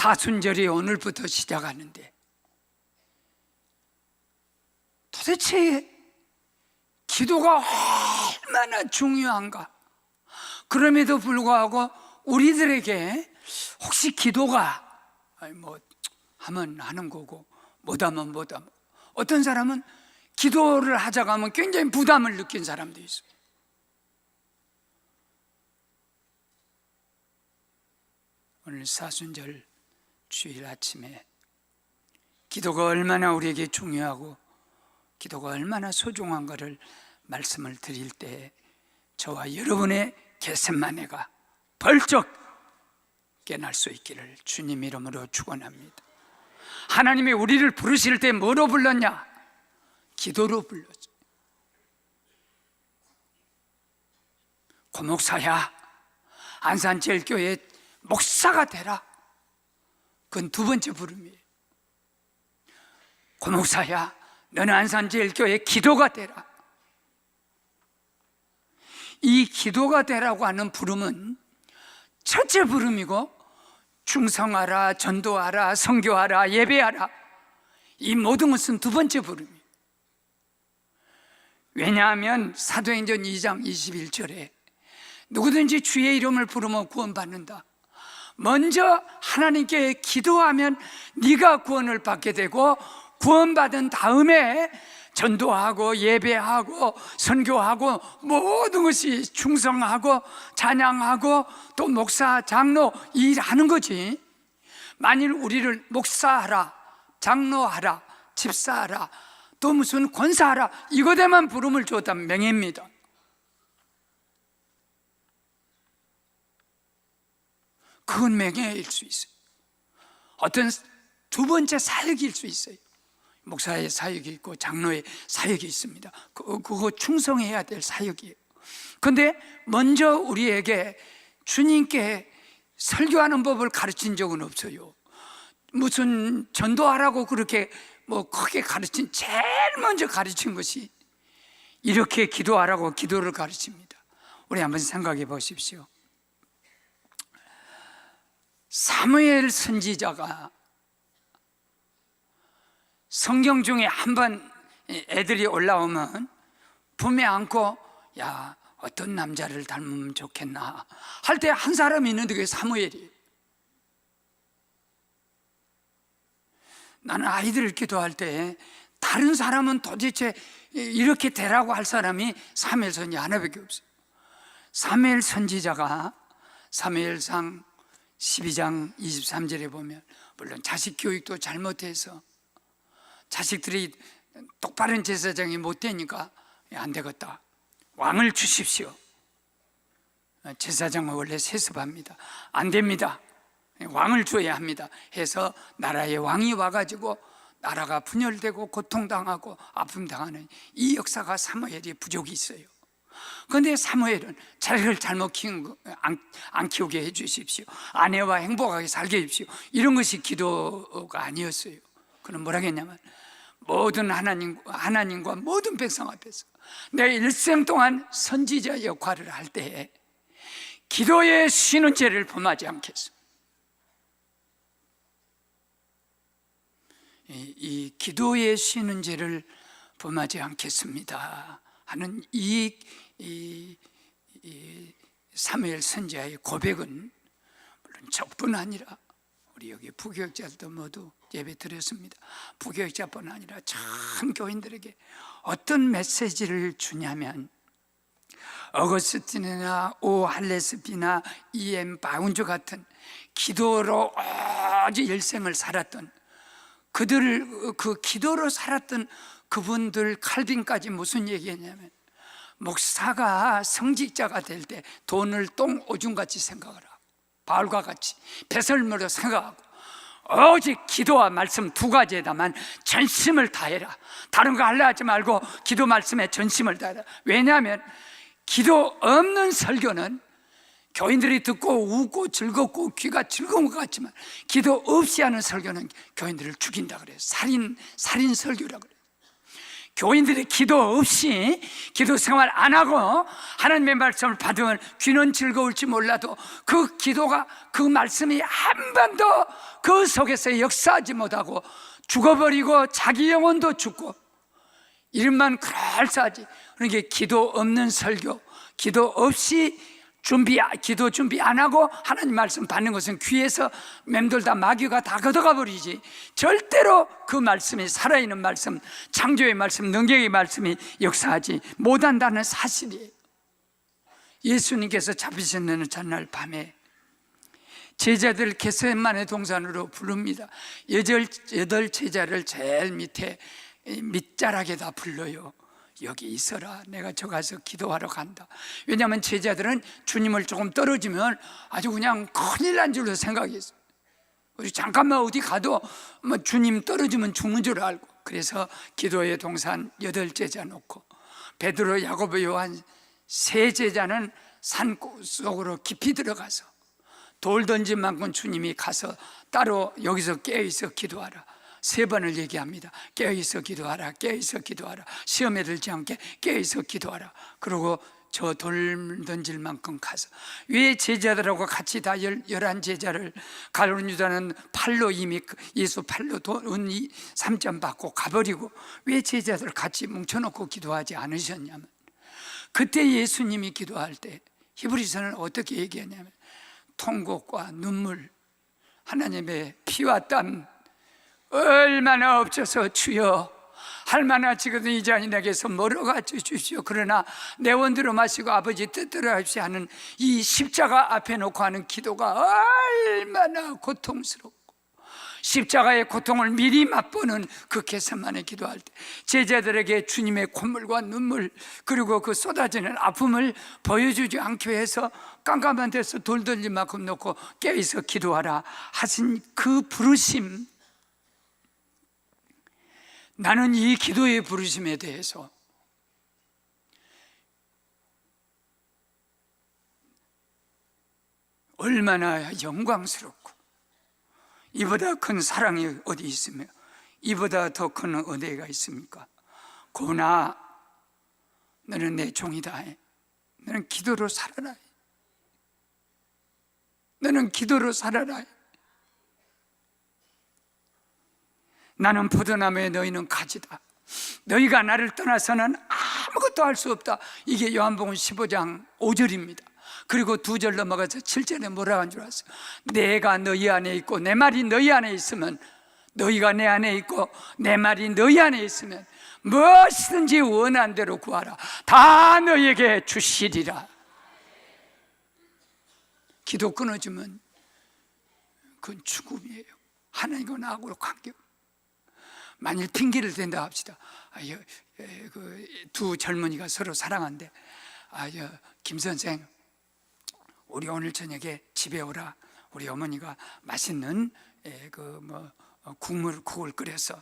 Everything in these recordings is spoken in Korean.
사순절이 오늘부터 시작하는데 도대체 기도가 얼마나 중요한가? 그럼에도 불구하고 우리들에게 혹시 기도가 뭐 하면 하는 거고 못하면 못하면, 어떤 사람은 기도를 하자고 하면 굉장히 부담을 느낀 사람도 있어요. 오늘 사순절 주일 아침에 기도가 얼마나 우리에게 중요하고 기도가 얼마나 소중한가를 말씀을 드릴 때 저와 여러분의 겟세마네가 벌쩍 깨날 수 있기를 주님 이름으로 축원합니다. 하나님이 우리를 부르실 때 뭐로 불렀냐? 기도로 불렀죠. 고목사야, 안산제일교회 목사가 되라. 그건 두 번째 부름이에요. 고목사야, 너는 안산제일교회 기도가 되라. 이 기도가 되라고 하는 부름은 첫째 부름이고, 충성하라, 전도하라, 선교하라, 예배하라, 이 모든 것은 두 번째 부름이에요. 왜냐하면 사도행전 2장 21절에 누구든지 주의 이름을 부르면 구원받는다. 먼저 하나님께 기도하면 네가 구원을 받게 되고, 구원받은 다음에 전도하고 예배하고 선교하고 모든 것이 충성하고 찬양하고 또 목사, 장로 일하는 거지. 만일 우리를 목사하라, 장로하라, 집사하라, 또 무슨 권사하라 이거에만 부름을 줬다면 명예입니다. 그건 명예일 수 있어요. 어떤 두 번째 사역일 수 있어요. 목사의 사역이 있고 장로의 사역이 있습니다. 그거 충성해야 될 사역이에요. 그런데 먼저 우리에게 주님께 설교하는 법을 가르친 적은 없어요. 무슨 전도하라고 그렇게 뭐 크게 가르친, 제일 먼저 가르친 것이 이렇게 기도하라고 기도를 가르칩니다. 우리 한번 생각해 보십시오. 사무엘 선지자가 성경 중에 한번 애들이 올라오면 품에 안고 야, 어떤 남자를 닮으면 좋겠나 할 때 한 사람이 있는데 그게 사무엘이에요. 나는 아이들을 기도할 때 다른 사람은 도대체 이렇게 되라고 할 사람이 사무엘 선지자 하나밖에 없어요. 사무엘 선지자가 사무엘상 12장 23절에 보면, 물론 자식 교육도 잘못해서 자식들이 똑바른 제사장이 못 되니까 안 되겠다, 왕을 주십시오. 제사장은 원래 세습합니다. 안 됩니다, 왕을 줘야 합니다 해서 나라에 왕이 와가지고 나라가 분열되고 고통당하고 아픔당하는 이 역사가 사무엘이 부족이 있어요. 그런데 사무엘은 자식을 잘못 안 키우게 해주십시오, 아내와 행복하게 살게 해주십시오, 이런 것이 기도가 아니었어요. 그는 뭐라 했냐면, 모든 하나님과 모든 백성 앞에서 내 일생 동안 선지자 역할을 할 때에 기도에 쉬는 죄를 범하지 않겠소. 이 기도에 쉬는 죄를 범하지 않겠습니다 하는 이 사무엘 선지자의 고백은 물론 저뿐 아니라 우리 여기 부교육자들도 모두 예배 드렸습니다. 부교육자뿐 아니라 전 교인들에게 어떤 메시지를 주냐면, 어거스틴이나 오 할레스피나 E.M. 바운즈 같은 기도로 아주 일생을 살았던 그들, 그 기도로 살았던 그분들, 칼빈까지 무슨 얘기했냐면, 목사가 성직자가 될 때 돈을 똥오줌같이 생각하라, 바울과 같이 배설물로 생각하고 오직 기도와 말씀 두 가지에다만 전심을 다해라. 다른 거 하려 하지 말고 기도 말씀에 전심을 다해라. 왜냐하면 기도 없는 설교는 교인들이 듣고 웃고 즐겁고 귀가 즐거운 것 같지만, 기도 없이 하는 설교는 교인들을 죽인다 그래요. 살인 설교라 그래요. 교인들이 기도 없이 기도 생활 안 하고 하나님의 말씀을 받으면 귀는 즐거울지 몰라도 그 기도가, 그 말씀이 한 번도 그 속에서 역사하지 못하고 죽어버리고 자기 영혼도 죽고 이름만 그럴싸하지. 그러니까 기도 없는 설교, 기도 없이 기도 준비 안 하고 하나님 말씀 받는 것은 귀에서 맴돌다 마귀가 다 걷어가 버리지, 절대로 그 말씀이, 살아있는 말씀, 창조의 말씀, 능력의 말씀이 역사하지 못한다는 사실이에요. 예수님께서 잡히시는 전날 밤에 제자들 겟세마네 동산으로 부릅니다. 여덟 제자를 제일 밑에 밑자락에다 불러요. 여기 있어라, 내가 저 가서 기도하러 간다. 왜냐하면 제자들은 주님을 조금 떨어지면 아주 그냥 큰일 난 줄로 생각했어요. 우리 잠깐만 어디 가도 뭐 주님 떨어지면 죽는 줄 알고. 그래서 기도의 동산 8제자 놓고 베드로, 야고보, 요한 3제자는 산 속으로 깊이 들어가서 돌 던진 만큼 주님이 가서 따로 여기서 깨어있어 기도하라 3번을 얘기합니다. 깨어있어 기도하라, 깨어있어 기도하라, 시험에 들지 않게 깨어있어 기도하라. 그리고 저 돌 던질 만큼 가서, 왜 제자들하고 같이 다 11제자를, 가룟 유다는 팔로 이미 예수 팔로 돈 3점 받고 가버리고 왜 제자들 같이 뭉쳐놓고 기도하지 않으셨냐면, 그때 예수님이 기도할 때 히브리서는 어떻게 얘기하냐면 통곡과 눈물, 하나님의 피와 땀 얼마나 없어서 주여 할 만하지거든 이 잔이 내게서 멀어가 주십시오. 그러나 내 원대로 마시고 아버지 뜻대로 하십시오 하는 이 십자가 앞에 놓고 하는 기도가 얼마나 고통스럽고, 십자가의 고통을 미리 맛보는 그 겟세마네 기도할 때 제자들에게 주님의 콧물과 눈물, 그리고 그 쏟아지는 아픔을 보여주지 않기 위해서 깜깜한 데서 돌 던질 만큼 놓고 깨어있어 기도하라 하신 그 부르심, 나는 이 기도의 부르심에 대해서 얼마나 영광스럽고, 이보다 큰 사랑이 어디 있으며 이보다 더 큰 은혜가 있습니까? 고나 너는 내 종이다. 너는 기도로 살아라. 너는 기도로 살아라. 나는 포도나무에 너희는 가지다. 너희가 나를 떠나서는 아무것도 할 수 없다. 이게 요한복음 15장 5절입니다. 그리고 2절 넘어가서 7절에 뭐라고 한 줄 아세요? 내가 너희 안에 있고 내 말이 너희 안에 있으면, 너희가 내 안에 있고 내 말이 너희 안에 있으면 무엇이든지 원한 대로 구하라, 다 너희에게 주시리라. 기도 끊어지면 그건 죽음이에요. 하나님과 나하고 관계. 만일 핑계를 댄다 합시다. 두 젊은이가 서로 사랑한데, 김 선생, 우리 오늘 저녁에 집에 오라. 우리 어머니가 맛있는 국을 끓여서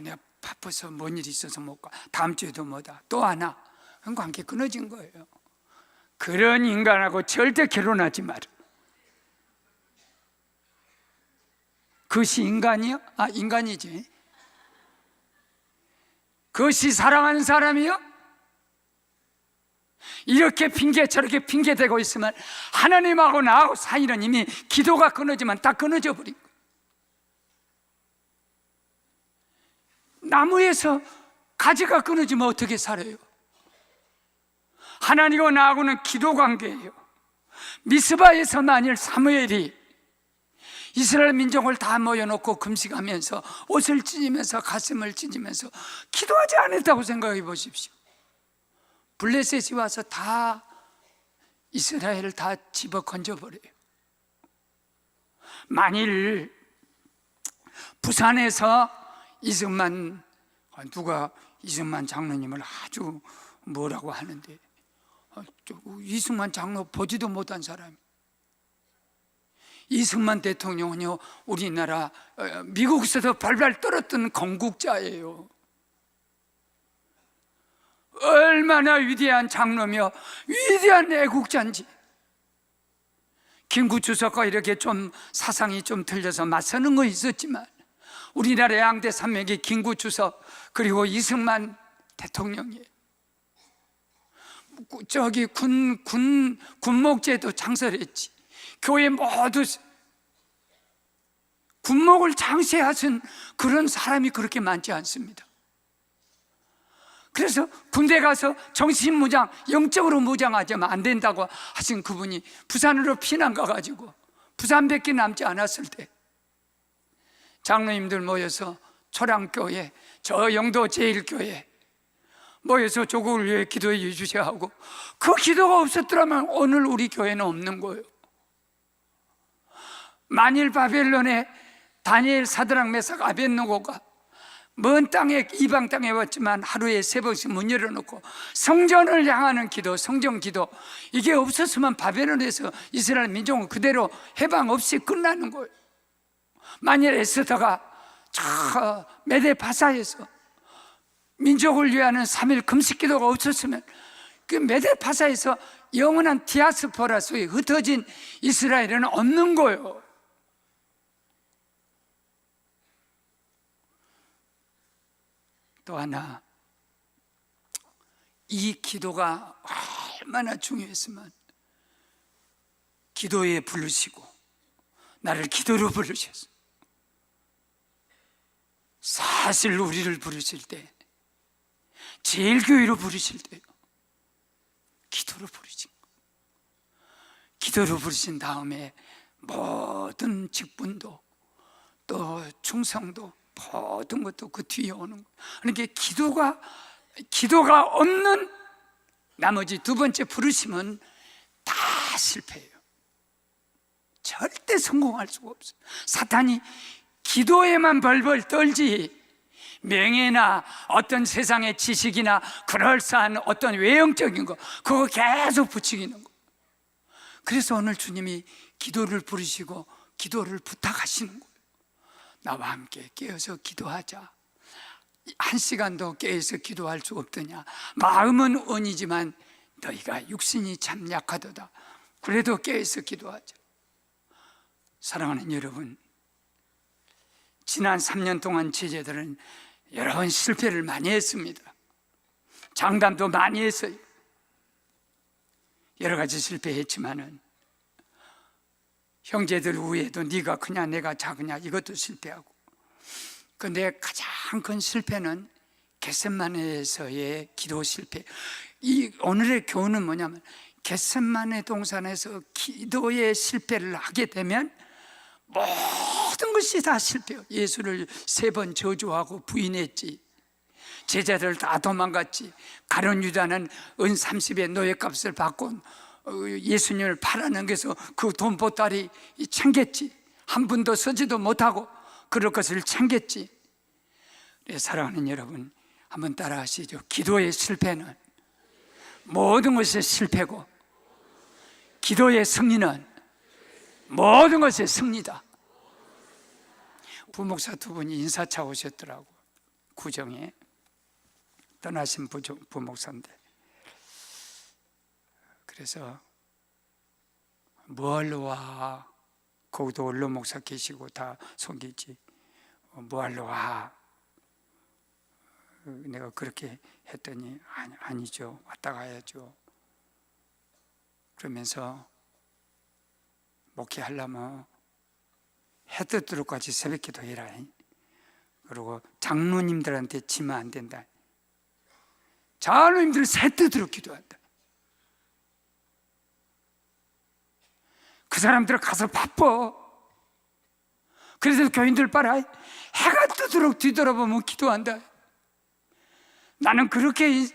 내가 바빠서 뭔 일이 있어서 못 가. 다음 주에도 뭐다. 또 하나. 그런 관계 끊어진 거예요. 그런 인간하고 절대 결혼하지 마라. 그것이 인간이요? 인간이지. 그것이 사랑하는 사람이요? 이렇게 핑계 저렇게 핑계대고 있으면 하나님하고 나하고 사이는 이미 기도가 끊어지면 다 끊어져 버리고, 나무에서 가지가 끊어지면 어떻게 살아요? 하나님과 나하고는 기도 관계예요. 미스바에서 만일 사무엘이 이스라엘 민족을 다 모여놓고 금식하면서 옷을 찢으면서 가슴을 찢으면서 기도하지 않았다고 생각해 보십시오. 블레셋이 와서 다 이스라엘을 다 집어 건져버려요. 만일 부산에서 누가 이승만 장로님을 아주 뭐라고 하는데, 이승만 장로 보지도 못한 사람이, 이승만 대통령은요 우리나라 미국에서도 발발 떨었던 건국자예요. 얼마나 위대한 장로며 위대한 애국자인지. 김구 주석과 이렇게 좀 사상이 좀 틀려서 맞서는 건 있었지만 우리나라 양대 산맥의 김구주석 그리고 이승만 대통령이에요. 저기 군목제도 창설했지. 교회 모두 군목을 장세하신 그런 사람이 그렇게 많지 않습니다. 그래서 군대 가서 정신무장, 영적으로 무장하자면 안 된다고 하신 그분이 부산으로 피난 가가지고 부산밖에 남지 않았을 때 장로님들 모여서 초량교회, 저 영도 제1교회 모여서 조국을 위해 기도해 주셔야 하고, 그 기도가 없었더라면 오늘 우리 교회는 없는 거예요. 만일 바벨론에 다니엘, 사드락, 메삭, 아벳느고가 먼 땅에, 이방 땅에 왔지만 하루에 3번씩 문 열어놓고 성전을 향하는 기도, 성전 기도, 이게 없었으면 바벨론에서 이스라엘 민족은 그대로 해방 없이 끝나는 거예요. 만일 에스더가 저 메데바사에서 민족을 위하는 3일 금식 기도가 없었으면 그 메데바사에서 영원한 디아스포라 속에 흩어진 이스라엘은 없는 거예요. 또 하나, 이 기도가 얼마나 중요했으면 기도에 부르시고 나를 기도로 부르셨어요. 사실 우리를 부르실 때, 제1교회로 부르실 때요, 기도로 부르신 거예요. 기도로 부르신 다음에 모든 직분도 또 충성도 모든 것도 그 뒤에 오는 거예요. 그러니까 기도가 없는 나머지 두 번째 부르심은 다 실패해요. 절대 성공할 수가 없어요. 사탄이 기도에만 벌벌 떨지 명예나 어떤 세상의 지식이나 그럴싸한 어떤 외형적인 거, 그거 계속 부추기는 거. 그래서 오늘 주님이 기도를 부르시고 기도를 부탁하시는 거예요. 나와 함께 깨어서 기도하자. 1시간도 깨어서 기도할 수 없더냐. 마음은 원이지만 너희가 육신이 참 약하도다. 그래도 깨어서 기도하자. 사랑하는 여러분, 지난 3년 동안 제자들은 여러 번 실패를 많이 했습니다. 장담도 많이 했어요. 여러 가지 실패했지만은 형제들 위에도 네가 크냐 내가 작으냐 이것도 실패하고, 근데 가장 큰 실패는 겟세마네에서의 기도 실패. 이 오늘의 교훈은 뭐냐면, 겟세마네 동산에서 기도의 실패를 하게 되면 모든 것이 다 실패해요. 예수를 3번 저주하고 부인했지. 제자들 다 도망갔지. 가룟 유다는 은 30의 노예값을 받고 예수님을 팔아넘겨서 그 돈 보따리 챙겼지. 한 분도 서지도 못하고 그럴 것을 챙겼지. 사랑하는 여러분, 한번 따라 하시죠. 기도의 실패는 모든 것의 실패고, 기도의 승리는 모든 것의 승리다. 부목사 2분이 인사차 오셨더라고. 구정에 떠나신 부목사인데, 그래서 뭐하러 와? 거기도 원로 목사 계시고 다 속이지. 뭐하러 와? 내가 그렇게 했더니 아니죠. 왔다 가야죠. 그러면서 목회하려면 해 뜨도록까지 새벽기도 해라. 그리고 장로님들한테 지면 안 된다. 장로님들은 새 뜨도록 기도한다. 그 사람들은 가서 바빠. 그래서 교인들 봐라, 해가 뜨도록 뒤돌아보면 기도한다. 나는 그렇게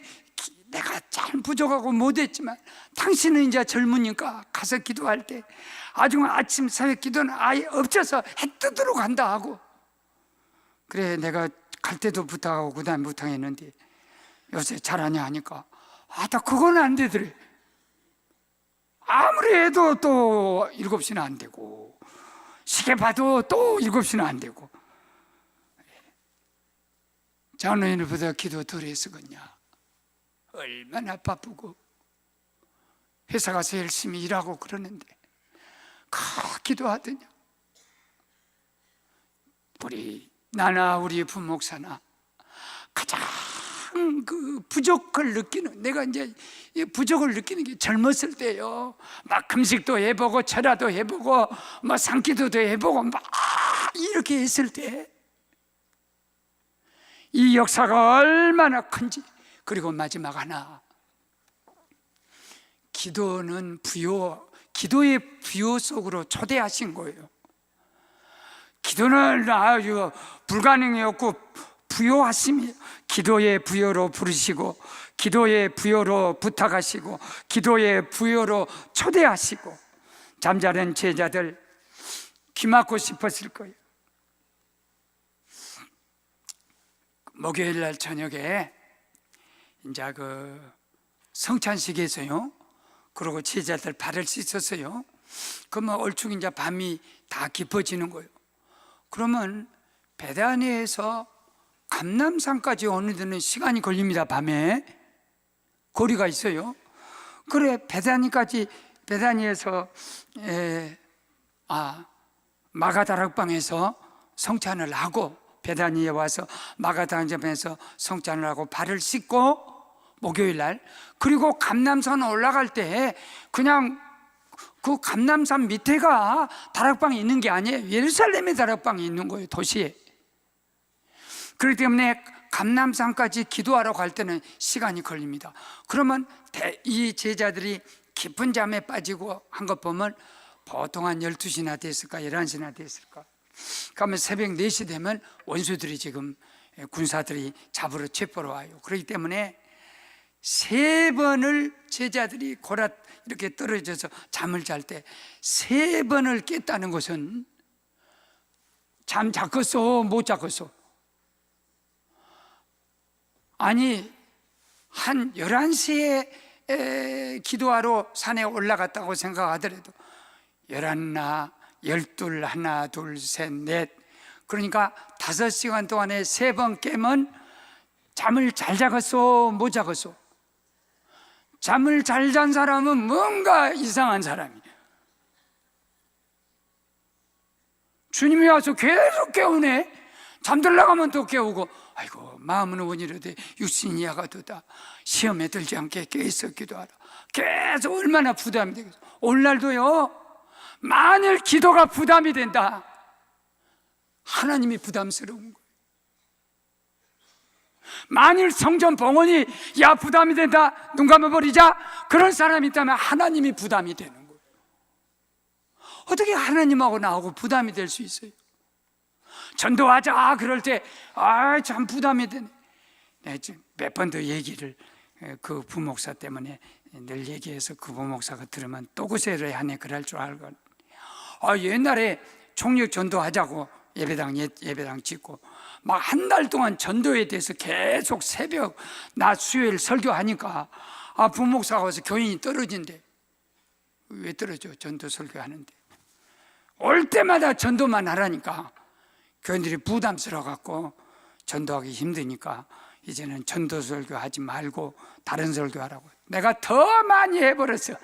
내가 잘 부족하고 못했지만 당신은 이제 젊으니까 가서 기도할 때 아주 아침 새벽 기도는 아예 엎쳐서 해 뜨도록 한다 하고, 그래 내가 갈 때도 부탁하고 그 다음에 부탁했는데 요새 잘하냐 하니까 나 그건 안 되더래. 아무리 해도 또 7시는 안 되고, 시계 봐도 또 7시는 안 되고. 장로님보다 기도 덜 했으겠냐. 얼마나 바쁘고 회사 가서 열심히 일하고 그러는데 기도하더냐. 우리 나나 우리 부목사나 가장 그 부족을 느끼는, 내가 이제 부족을 느끼는 게 젊었을 때요. 막 금식도 해보고 철야도 해보고 뭐 산기도도 해보고 막 이렇게 했을 때 이 역사가 얼마나 큰지. 그리고 마지막 하나, 기도는 기도의 부요 속으로 초대하신 거예요. 기도는 아주 불가능이었고 부요하심이, 기도의 부요로 부르시고 기도의 부요로 부탁하시고 기도의 부요로 초대하시고, 잠자는 제자들 귀 막고 싶었을 거예요. 목요일 날 저녁에 이제 그 성찬식에서요, 그리고 제자들 발을 씻었어요. 그러면 얼추 이제 밤이 다 깊어지는 거예요. 그러면 베다니에서 감람산까지 오는 데는 시간이 걸립니다. 밤에 거리가 있어요. 그래, 베다니에서 마가다락방에서 성찬을 하고, 베다니에 와서 마가다락방에서 성찬을 하고 발을 씻고 목요일 날, 그리고 감람산 올라갈 때 그냥 그 감람산 밑에가 다락방이 있는 게 아니에요. 예루살렘에 다락방이 있는 거예요, 도시에. 그렇기 때문에 감람산까지 기도하러 갈 때는 시간이 걸립니다. 그러면 이 제자들이 깊은 잠에 빠지고 한 것 보면 보통 한 12시나 됐을까 11시나 됐을까. 그러면 새벽 4시 되면 원수들이 지금 군사들이 잡으러 체포로 와요. 그렇기 때문에 3번을 제자들이 고라 이렇게 떨어져서 잠을 잘 때 3번을 깼다는 것은 잠 잤겠어 못 잤겠어? 아니, 한 11시에 기도하러 산에 올라갔다고 생각하더라도 11나 12, 하나, 둘, 셋, 넷, 그러니까 5시간 동안에 3번 깨면 잠을 잘 자겠어 못 자겠어? 잠을 잘 잔 사람은 뭔가 이상한 사람이에요. 주님이 와서 계속 깨우네. 잠들려고 하면 또 깨우고, 아이고 마음은 원이로되 육신이 야가도다. 시험에 들지 않게 깨서 기도하라. 계속 얼마나 부담이 되겠어. 오늘날도요, 만일 기도가 부담이 된다, 하나님이 부담스러운 거예요. 만일 성전 봉헌이 야 부담이 된다, 눈 감아버리자, 그런 사람이 있다면 하나님이 부담이 되는 거예요. 어떻게 하나님하고 나하고 부담이 될 수 있어요? 전도하자 그럴 때 참 부담이 되네. 몇 번 더 얘기를, 그 부목사 때문에 늘 얘기해서 그 부목사가 들으면 또 그새를 하네 그럴 줄 알고, 옛날에 총력 전도하자고 예배당 짓고 막 한 달 동안 전도에 대해서 계속 새벽 낮 수요일 설교하니까 부목사가 와서 교인이 떨어진대. 왜 떨어져? 전도 설교하는데. 올 때마다 전도만 하라니까 교인들이 부담스러워 갖고 전도하기 힘드니까 이제는 전도 설교하지 말고 다른 설교하라고. 내가 더 많이 해버렸어.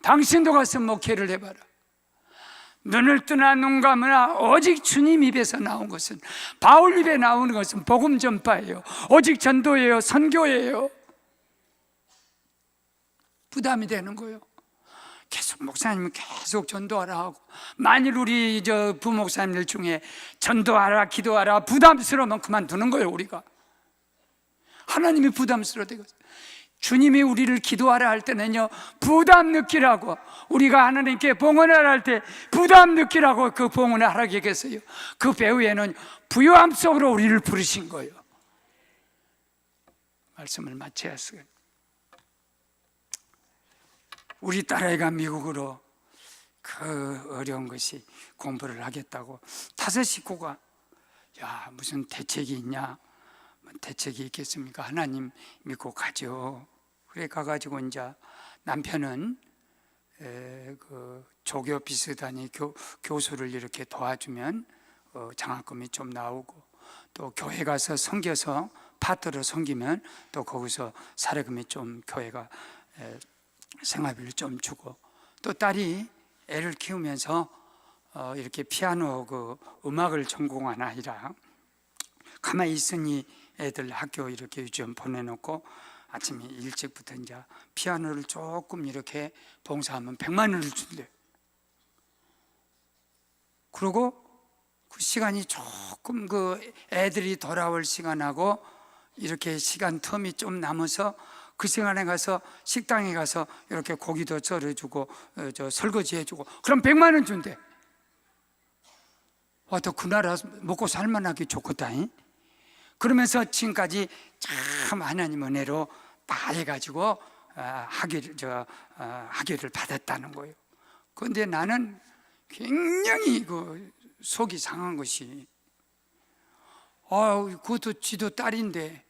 당신도 가서 목회를 해봐라. 눈을 뜨나 눈 감으나 오직 주님 입에서 나온 것은, 바울 입에 나오는 것은 복음 전파예요. 오직 전도예요. 선교예요. 부담이 되는 거예요. 계속 목사님은 계속 전도하라 하고, 만일 우리 부목사님들 중에 전도하라 기도하라 부담스러우면 그만두는 거예요. 우리가 하나님이 부담스러워 되거든요. 주님이 우리를 기도하라 할 때는요, 부담 느끼라고, 우리가 하나님께 봉헌하라 할 때 부담 느끼라고 그 봉헌을 하라고 얘기했어요. 그 배후에는 부요함 속으로 우리를 부르신 거예요. 말씀을 마쳐야겠어요. 우리 딸아이가 미국으로 그 어려운 것이 공부를 하겠다고 5 식구가, 무슨 대책이 있냐? 대책이 있겠습니까? 하나님 믿고 가죠. 그래 가가지고 이제 남편은 그 조교 비슷한 교수를 이렇게 도와주면 장학금이 좀 나오고, 또 교회 가서 섬겨서 파트로 섬기면 또 거기서 사례금이 좀 교회가 생활비를 좀 주고, 또 딸이 애를 키우면서 이렇게 피아노 그 음악을 전공한 아이라 가만히 있으니 애들 학교 이렇게 유치원 보내놓고 아침에 일찍부터 이제 피아노를 조금 이렇게 봉사하면 100만 원을 준대. 그리고 그 시간이 조금 그 애들이 돌아올 시간하고 이렇게 시간 텀이 좀 남아서 그 시간에 가서 식당에 가서 이렇게 고기도 썰어주고 저 설거지 해주고 그럼 100만 원 준대. 또 그 나라 먹고 살만하기 좋겠다. 그러면서 지금까지 참 하나님 은혜로 다 해가지고 학위를 받았다는 거예요. 그런데 나는 굉장히 그 속이 상한 것이 그것도 지도 딸인데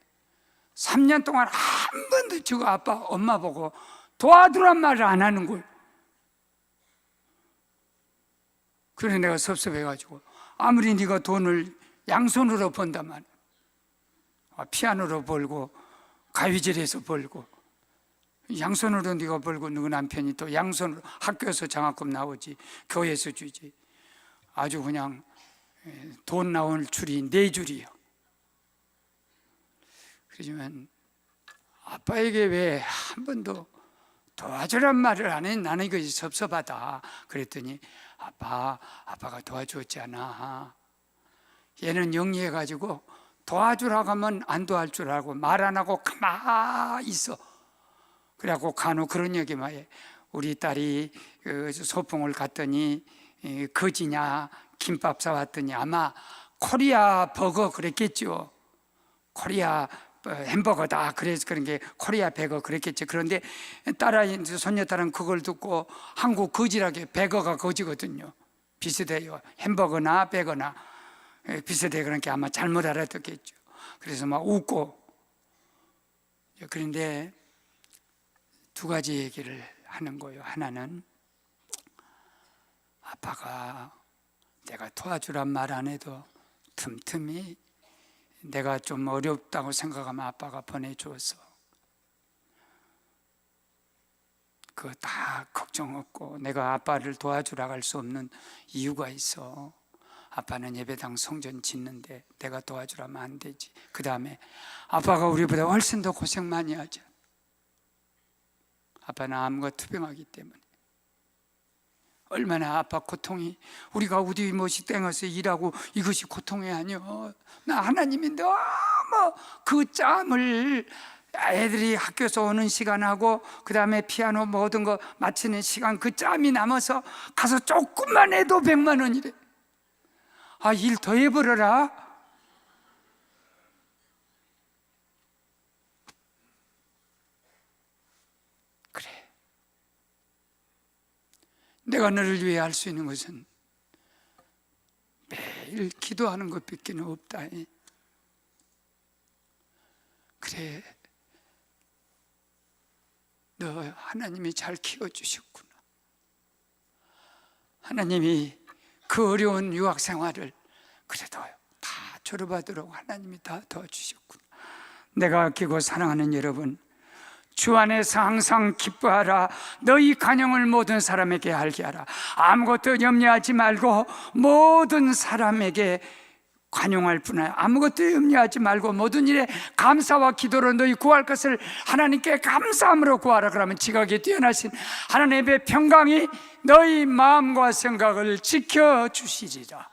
3년 동안 한 번도 저거 아빠 엄마 보고 도와주란 말을 안 하는 거예요. 그래서 내가 섭섭해가지고 아무리 네가 돈을 양손으로 번다만 피아노로 벌고 가위질해서 벌고 양손으로 네가 벌고 너희 남편이 또 양손으로 학교에서 장학금 나오지 교회에서 주지 아주 그냥 돈 나올 줄이 4줄이요. 그러지만 아빠에게 왜 한 번도 도와주란 말을 안 해? 나는 이것이 섭섭하다. 그랬더니 아빠가 도와주었잖아. 얘는 영리해가지고 도와주라고 하면 안 도와줄 줄 알고 말 안 하고 가만히 있어. 그래갖고 간혹 그런 얘기만 해. 우리 딸이 소풍을 갔더니 거지냐 김밥 사왔더니 아마 코리아 버거 그랬겠죠. 코리아 햄버거다. 그래서 그런 게 코리아 베거 그랬겠죠. 그런데 손녀딸은 그걸 듣고 한국 거지라게 베거가 거지거든요. 비슷해요. 햄버거나 베거나 비슷해. 그러니까 아마 잘못 알아듣겠죠. 그래서 막 웃고. 그런데 2가지 얘기를 하는 거예요. 하나는 아빠가 내가 도와주란 말 안 해도 틈틈이 내가 좀 어렵다고 생각하면 아빠가 보내주어서 그거 다 걱정 없고 내가 아빠를 도와주라고 할 수 없는 이유가 있어. 아빠는 예배당 성전 짓는데 내가 도와주라면 안 되지. 그 다음에 아빠가 우리보다 훨씬 더 고생 많이 하죠. 아빠는 암과 투병하기 때문에 얼마나 아빠 고통이 우리가 우리 못이 땡어서 일하고 이것이 고통이 아니오. 나 하나님이 너무 그 짬을 애들이 학교에서 오는 시간하고 그 다음에 피아노 모든 거 마치는 시간 그 짬이 남아서 가서 조금만 해도 100만 원이래. 일 더 해버려라. 그래. 내가 너를 위해 할 수 있는 것은 매일 기도하는 것밖에 없다. 그래, 너 하나님이 잘 키워주셨구나. 하나님이 그 어려운 유학 생활을 그래도 다 졸업하도록 하나님이 다 도와주셨구나. 내가 아끼고 사랑하는 여러분, 주 안에서 항상 기뻐하라. 너희 간영을 모든 사람에게 알게 하라. 아무것도 염려하지 말고 모든 사람에게 관용할 뿐 아니라 아무것도 염려하지 말고 모든 일에 감사와 기도로 너희 구할 것을 하나님께 감사함으로 구하라. 그러면 지각에 뛰어나신 하나님의 평강이 너희 마음과 생각을 지켜주시리라.